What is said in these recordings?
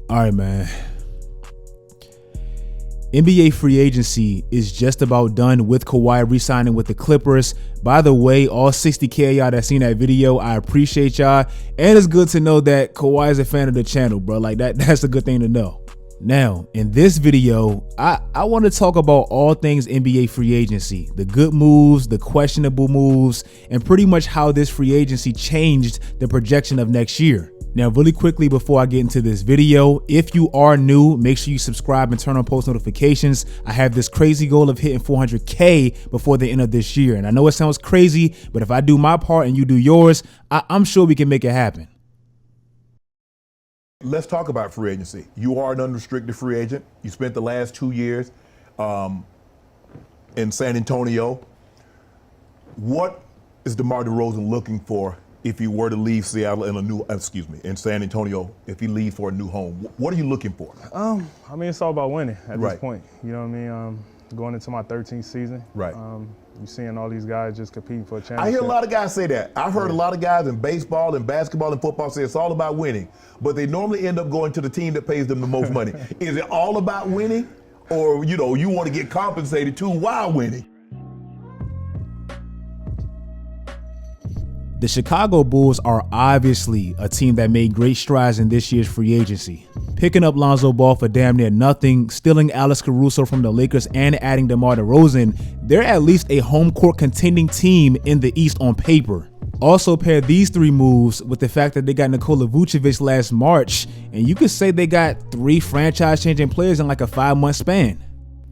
All right, man. NBA free agency is just about done with Kawhi re-signing with the Clippers. By the way, all 60K of y'all that seen that video, I appreciate y'all. And it's good to know that Kawhi is a fan of the channel, bro. Like that's a good thing to know. Now, in this video, I want to talk about all things NBA free agency, the good moves, the questionable moves, and pretty much how this free agency changed the projection of next year. Now, really quickly before I get into this video, if you are new, make sure you subscribe and turn on post notifications. I have this crazy goal of hitting 400K before the end of this year. And I know it sounds crazy, but if I do my part and you do yours, I'm sure we can make it happen. Let's talk about free agency. You are an unrestricted free agent. You spent the last 2 years in San Antonio. What is DeMar DeRozan looking for if he were to leave Seattle in San Antonio, if he leaves for a new home? What are you looking for? I mean, it's all about winning at this point. You know what I mean? Going into my 13th season. Right. You're seeing all these guys just competing for a championship. I hear a lot of guys say that. I've heard a lot of guys in baseball and basketball and football say it's all about winning, but they normally end up going to the team that pays them the most money. Is it all about winning, or you want to get compensated too while winning? The Chicago Bulls are obviously a team that made great strides in this year's free agency. Picking up Lonzo Ball for damn near nothing, stealing Alex Caruso from the Lakers, and adding DeMar DeRozan, they're at least a home court contending team in the East on paper. Also pair these three moves with the fact that they got Nikola Vucevic last March, and you could say they got 3 franchise-changing players in like a 5-month span.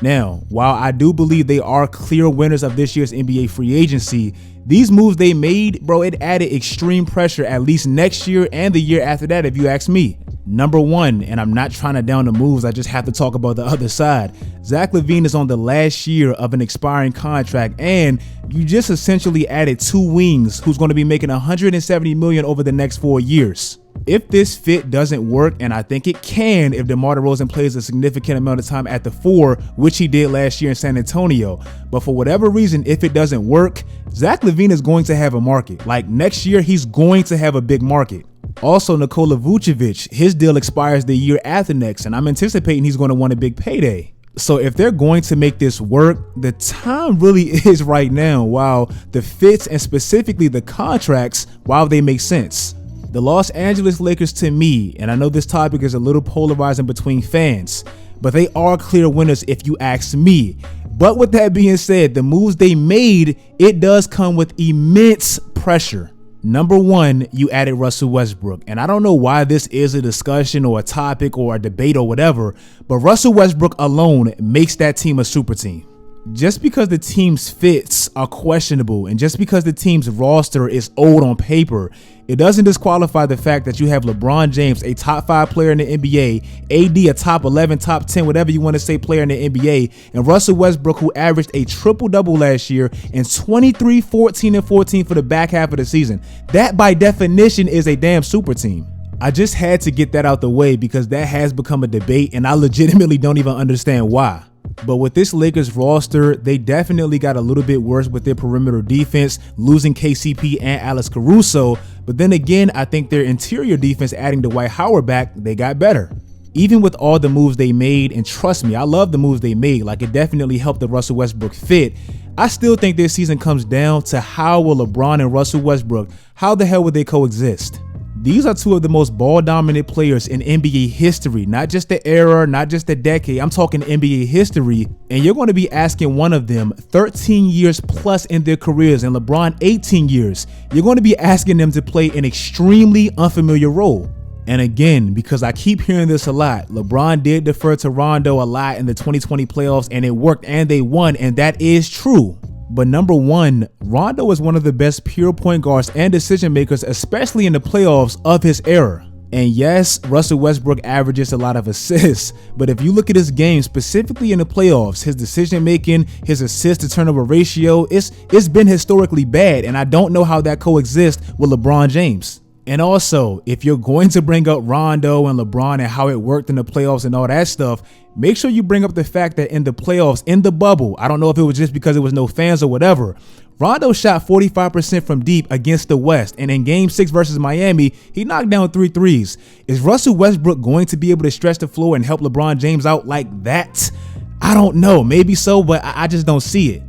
Now, while I do believe they are clear winners of this year's NBA free agency, these moves they made, bro, it added extreme pressure at least next year and the year after that, if you ask me. Number one, and I'm not trying to down the moves, I just have to talk about the other side. Zach LaVine is on the last year of an expiring contract, and you just essentially added 2 wings who's going to be making $170 million over the next 4 years. If this fit doesn't work, and I think it can if DeMar DeRozan plays a significant amount of time at the 4, which he did last year in San Antonio, but for whatever reason, if it doesn't work, Zach LaVine is going to have a market. Like next year, he's going to have a big market. Also, Nikola Vucevic, his deal expires the year after next, and I'm anticipating he's going to want a big payday. So if they're going to make this work, the time really is right now, while the fits and specifically the contracts, while they make sense. The Los Angeles Lakers, to me, and I know this topic is a little polarizing between fans, but they are clear winners if you ask me. But with that being said, the moves they made, it does come with immense pressure. Number one, you added Russell Westbrook, and I don't know why this is a discussion or a topic or a debate or whatever, but Russell Westbrook alone makes that team a super team. Just because the team's fits are questionable and just because the team's roster is old on paper, it doesn't disqualify the fact that you have LeBron James, a top 5 player in the NBA, AD, a top 11, top 10, whatever you want to say player in the NBA, and Russell Westbrook, who averaged a triple-double last year and 23, 14, and 14 for the back half of the season. That, by definition, is a damn super team. I just had to get that out the way because that has become a debate, and I legitimately don't even understand why. But with this Lakers roster, they definitely got a little bit worse with their perimeter defense, losing KCP and Alex Caruso. But then again, I think their interior defense, adding Dwight Howard back, they got better. Even with all the moves they made, and trust me, I love the moves they made, like it definitely helped the Russell Westbrook fit, I still think this season comes down to how will LeBron and Russell Westbrook, how the hell would they coexist? These are 2 of the most ball-dominant players in NBA history, not just the era, not just the decade. I'm talking NBA history, and you're going to be asking one of them 13 years plus in their careers, and LeBron 18 years. You're going to be asking them to play an extremely unfamiliar role. And again, because I keep hearing this a lot, LeBron did defer to Rondo a lot in the 2020 playoffs, and it worked, and they won, and that is true. But number one, Rondo is one of the best pure point guards and decision makers, especially in the playoffs of his era. And yes, Russell Westbrook averages a lot of assists, but if you look at his game, specifically in the playoffs, his decision making, his assist to turnover ratio, it's been historically bad, and I don't know how that coexists with LeBron James. And also, if you're going to bring up Rondo and LeBron and how it worked in the playoffs and all that stuff, make sure you bring up the fact that in the playoffs, in the bubble, I don't know if it was just because there was no fans or whatever, Rondo shot 45% from deep against the West, and in Game 6 versus Miami, he knocked down 3 threes. Is Russell Westbrook going to be able to stretch the floor and help LeBron James out like that? I don't know. Maybe so, but I just don't see it.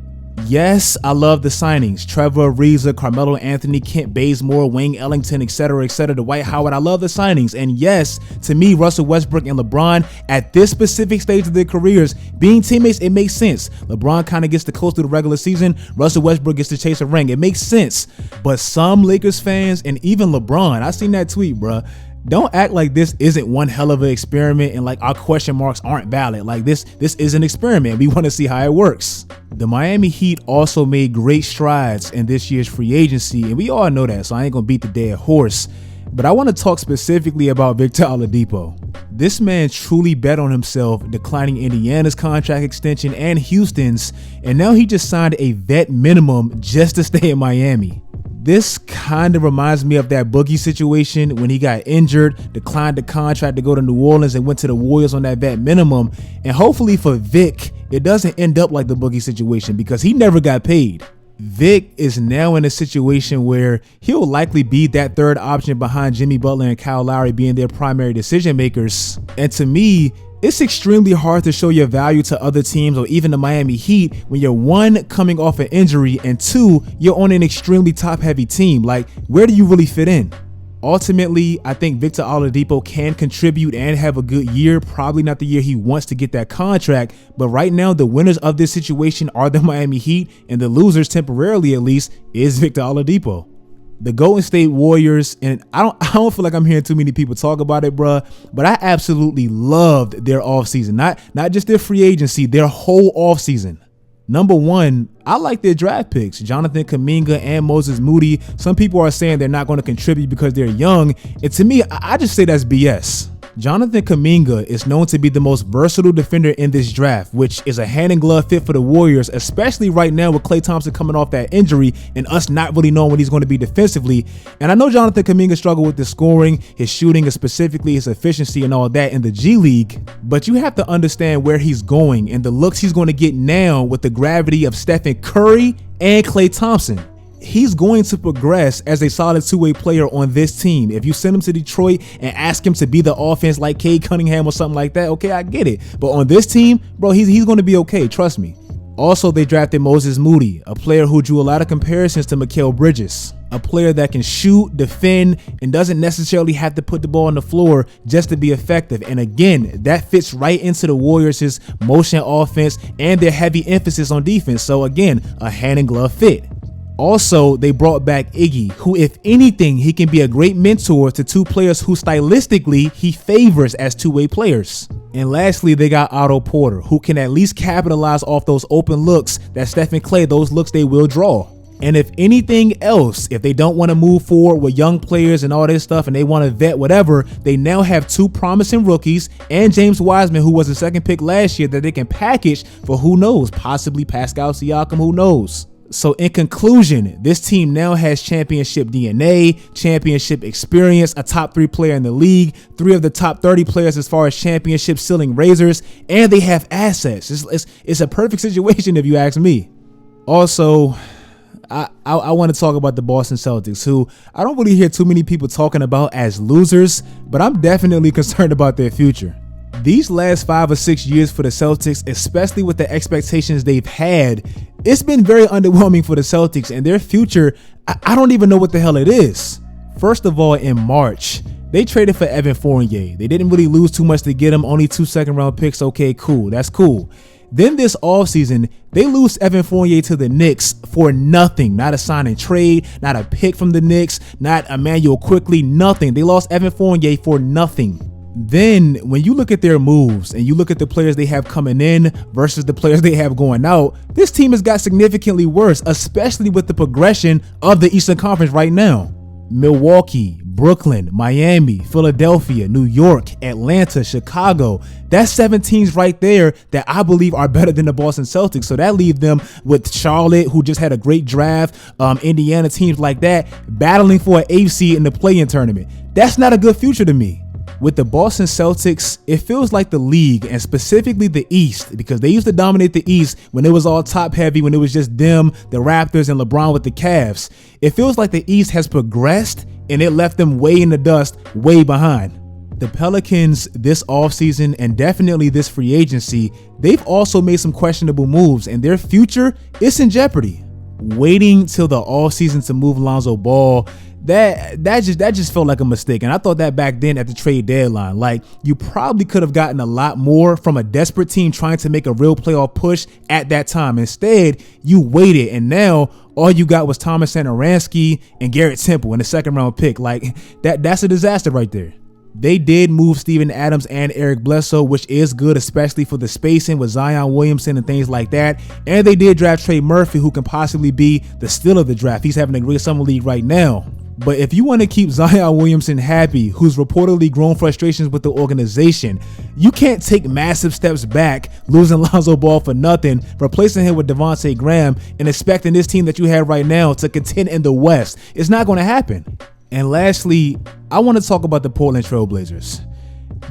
Yes, I love the signings. Trevor Ariza, Carmelo Anthony, Kent Bazemore, Wayne Ellington, etc., Dwight Howard. I love the signings. And yes, to me, Russell Westbrook and LeBron at this specific stage of their careers, being teammates, it makes sense. LeBron kind of gets to close through the regular season. Russell Westbrook gets to chase a ring. It makes sense. But some Lakers fans, and even LeBron, I seen that tweet, bruh. Don't act like this isn't one hell of an experiment and like our question marks aren't valid. Like this is an experiment. We want to see how it works. The Miami Heat also made great strides in this year's free agency, and we all know that, so I ain't gonna beat the dead horse. But I want to talk specifically about Victor Oladipo. This man truly bet on himself, declining Indiana's contract extension and Houston's, and now he just signed a vet minimum just to stay in Miami. This kind of reminds me of that Boogie situation when he got injured, declined the contract to go to New Orleans and went to the Warriors on that vet minimum. And hopefully for Vic, it doesn't end up like the Boogie situation because he never got paid. Vic is now in a situation where he'll likely be that third option behind Jimmy Butler and Kyle Lowry being their primary decision makers. And to me, it's extremely hard to show your value to other teams or even the Miami Heat when you're 1, coming off an injury, and 2, you're on an extremely top-heavy team. Like, where do you really fit in? Ultimately, I think Victor Oladipo can contribute and have a good year. Probably not the year he wants to get that contract, but right now the winners of this situation are the Miami Heat, and the losers, temporarily at least, is Victor Oladipo. The Golden State Warriors, and I don't feel like I'm hearing too many people talk about it, bruh, but I absolutely loved their offseason. Not just their free agency, their whole offseason. Number one, I like their draft picks, Jonathan Kuminga and Moses Moody. Some people are saying they're not going to contribute because they're young, and to me, I just say that's BS. Jonathan Kuminga is known to be the most versatile defender in this draft, which is a hand and glove fit for the Warriors, especially right now with Klay Thompson coming off that injury and us not really knowing what he's going to be defensively. And I know Jonathan Kuminga struggled with his scoring, his shooting, and specifically his efficiency and all that in the G League, but you have to understand where he's going and the looks he's going to get now with the gravity of Stephen Curry and Klay Thompson. He's going to progress as a solid two-way player on this team. If you send him to Detroit and ask him to be the offense like Cade Cunningham or something like that, okay, I get it. But on this team, bro, he's going to be okay, trust me. Also, they drafted Moses Moody, a player who drew a lot of comparisons to Mikal Bridges, a player that can shoot, defend, and doesn't necessarily have to put the ball on the floor just to be effective. And again, that fits right into the Warriors' motion offense and their heavy emphasis on defense. So again, a hand and glove fit. Also, they brought back Iggy, who, if anything, he can be a great mentor to two players who stylistically he favors as two-way players. And lastly, they got Otto Porter, who can at least capitalize off those open looks that Steph and Klay, those looks they will draw. And if anything else, if they don't want to move forward with young players and all this stuff and they want to vet whatever, they now have two promising rookies and James Wiseman, who was the second pick last year, that they can package for who knows, possibly Pascal Siakam, who knows. So in conclusion, this team now has championship DNA, championship experience, a top 3 player in the league, 3 of the top 30 players as far as championship ceiling raisers, and they have assets. It's a perfect situation if you ask me. Also, I want to talk about the Boston Celtics, who I don't really hear too many people talking about as losers, but I'm definitely concerned about their future. These last 5 or 6 years for the Celtics, especially with the expectations they've had, it's been very underwhelming for the Celtics, and their future, I don't even know what the hell it is. First of all, in March, they traded for Evan Fournier. They didn't really lose too much to get him, only 2 second-round picks. Okay, cool, that's cool. Then this offseason, they lose Evan Fournier to the Knicks for nothing. Not a sign and trade, not a pick from the Knicks, not Emmanuel Quickley, nothing. They lost Evan Fournier for nothing. Then when you look at their moves and you look at the players they have coming in versus the players they have going out, this team has got significantly worse, especially with the progression of the Eastern Conference right now. Milwaukee, Brooklyn, Miami, Philadelphia, New York, Atlanta, Chicago. That's 7 teams right there that I believe are better than the Boston Celtics. So that leaves them with Charlotte, who just had a great draft, Indiana, teams like that, battling for an 8th seed in the play-in tournament. That's not a good future to me. With the Boston Celtics, it feels like the league, and specifically the East, because they used to dominate the East when it was all top heavy, when it was just them, the Raptors, and LeBron with the Cavs. It feels like the East has progressed and it left them way in the dust, way behind. The Pelicans this offseason and definitely this free agency, they've also made some questionable moves, and their future is in jeopardy. Waiting till the offseason to move Lonzo Ball, that just felt like a mistake. And I thought that back then at the trade deadline. Like, you probably could have gotten a lot more from a desperate team trying to make a real playoff push at that time. Instead, you waited, and now all you got was Thomas Satoransky and Garrett Temple in the second round pick. Like, that's a disaster right there. They did move Steven Adams and Eric Bledsoe, which is good, especially for the spacing with Zion Williamson and things like that. And they did draft Trey Murphy, who can possibly be the steal of the draft. He's having a great summer league right now. But if you want to keep Zion Williamson happy, who's reportedly grown frustrations with the organization, you can't take massive steps back, losing Lonzo Ball for nothing, replacing him with Devontae Graham, and expecting this team that you have right now to contend in the West. It's not going to happen. And lastly, I want to talk about the Portland Trail Blazers.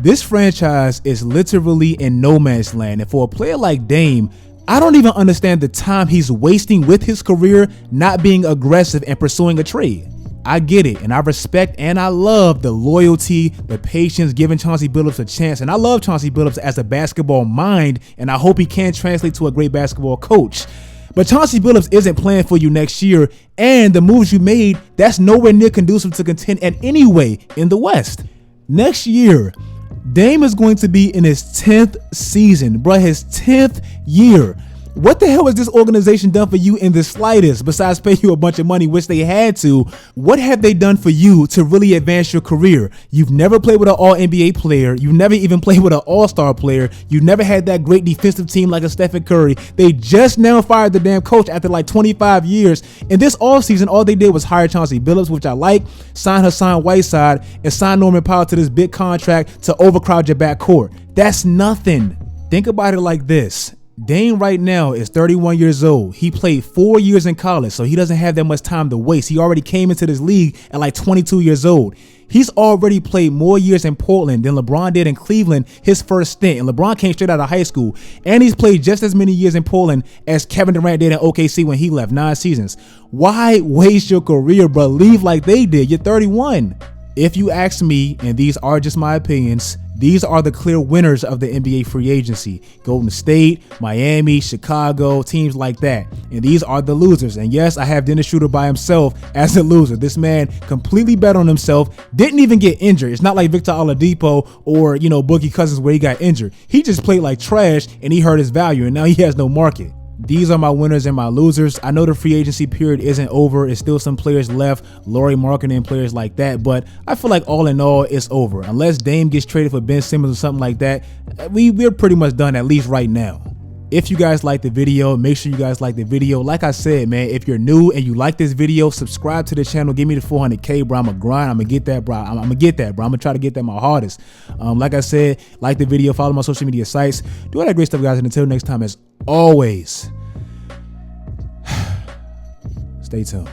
This franchise is literally in no man's land, and for a player like Dame, I don't even understand the time he's wasting with his career not being aggressive and pursuing a trade. I get it, and I respect and I love the loyalty, the patience, giving Chauncey Billups a chance, and I love Chauncey Billups as a basketball mind, and I hope he can translate to a great basketball coach. But Chauncey Billups isn't playing for you next year, and the moves you made, that's nowhere near conducive to contend at any way in the West. Next year, Dame is going to be in his 10th season, bro, his 10th year. What the hell has this organization done for you in the slightest, besides pay you a bunch of money, which they had to? What have they done for you to really advance your career? You've never played with an all-NBA player. You've never even played with an all-star player. You've never had that great defensive team like a Stephen Curry. They just now fired the damn coach after like 25 years. And this offseason, all they did was hire Chauncey Billups, which I like, sign Hassan Whiteside, and sign Norman Powell to this big contract to overcrowd your backcourt. That's nothing. Think about it like this. Dame right now is 31 years old. He played 4 years in college, so he doesn't have that much time to waste. He already came into this league at like 22 years old. He's already played more years in Portland than LeBron did in Cleveland his first stint. And LeBron came straight out of high school. And he's played just as many years in Portland as Kevin Durant did in OKC when he left, 9 seasons. Why waste your career, bro? Leave like they did. You're 31. If you ask me, and these are just my opinions, these are the clear winners of the NBA free agency. Golden State, Miami, Chicago, teams like that. And these are the losers. And yes, I have Dennis Schroeder by himself as a loser. This man completely bet on himself, didn't even get injured. It's not like Victor Oladipo or, Boogie Cousins where he got injured. He just played like trash and he hurt his value, and now he has no market. These are my winners and my losers. I know the free agency period isn't over. There's still some players left, Lauri Markkanen and players like that, but I feel like all in all, it's over. Unless Dame gets traded for Ben Simmons or something like that, we're pretty much done, at least right now. If you guys like the video, make sure you guys like the video. Like I said, man, if you're new and you like this video, subscribe to the channel. Give me the 400K, bro. I'm gonna grind. I'm gonna get that, bro. I'm gonna get that, bro. I'm gonna try to get that my hardest. Like I said, like the video, follow my social media sites. Do all that great stuff, guys. And until next time, as always, stay tuned.